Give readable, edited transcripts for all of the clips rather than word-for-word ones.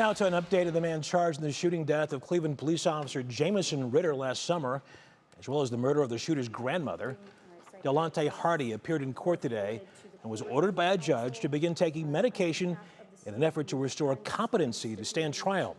Now to an update of the man charged in the shooting death of Cleveland police officer Jamieson Ritter last summer, as well as the murder of the shooter's grandmother. Delonte Hardy appeared in court today and was ordered by a judge to begin taking medication in an effort to restore competency to stand trial.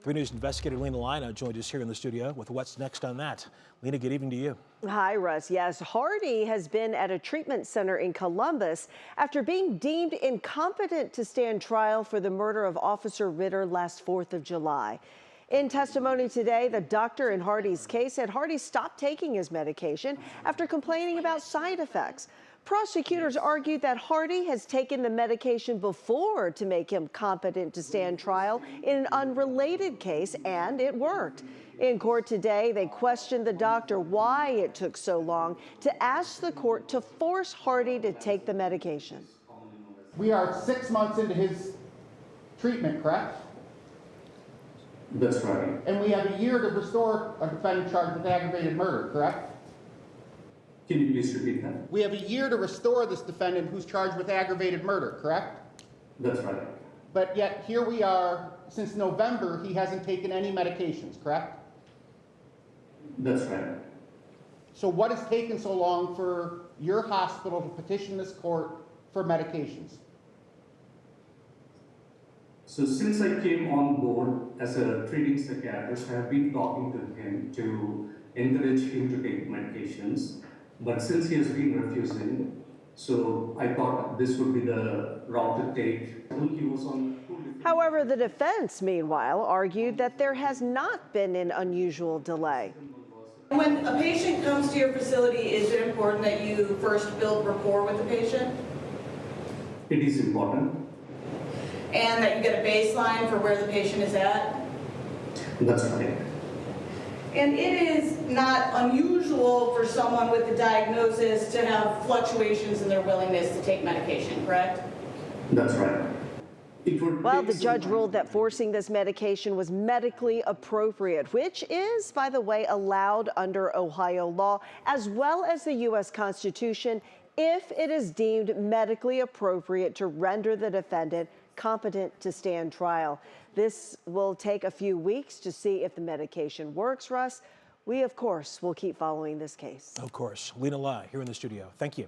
3 News investigator Lena Lina joined us here in the studio with what's next on that. Lena, good evening to you. Hi, Russ. Yes, Hardy has been at a treatment center in Columbus after being deemed incompetent to stand trial for the murder of Officer Ritter last 4th of July. In testimony today, the doctor in Hardy's case said Hardy stopped taking his medication after complaining about side effects. Prosecutors argued that Hardy has taken the medication before to make him competent to stand trial in an unrelated case, and it worked. In court today, they questioned the doctor why it took so long to ask the court to force Hardy to take the medication. We are 6 months into his treatment, correct? That's right. And we have a year to restore a defendant charged with aggravated murder, correct? Can you please repeat that? We have a year to restore this defendant who's charged with aggravated murder, correct? That's right. But yet here we are, since November, he hasn't taken any medications, correct? That's right. So what has taken so long for your hospital to petition this court for medications? So since I came on board as a treating psychiatrist, I have been talking to him to encourage him to take medications. But since he has been refusing, so I thought this would be the route to take. He was on. However, the defense, meanwhile, argued that there has not been an unusual delay. When a patient comes to your facility, is it important that you first build rapport with the patient? It is important. And that you get a baseline for where the patient is at? That's right. And it is not unusual for someone with a diagnosis to have fluctuations in their willingness to take medication, correct? That's right. Well, the judge ruled that forcing this medication was medically appropriate, which is, by the way, allowed under Ohio law, as well as the U.S. Constitution, if it is deemed medically appropriate to render the defendant competent to stand trial. This will take a few weeks to see if the medication works, Russ. We, of course, will keep following this case. Of course. Lena Lai here in the studio. Thank you.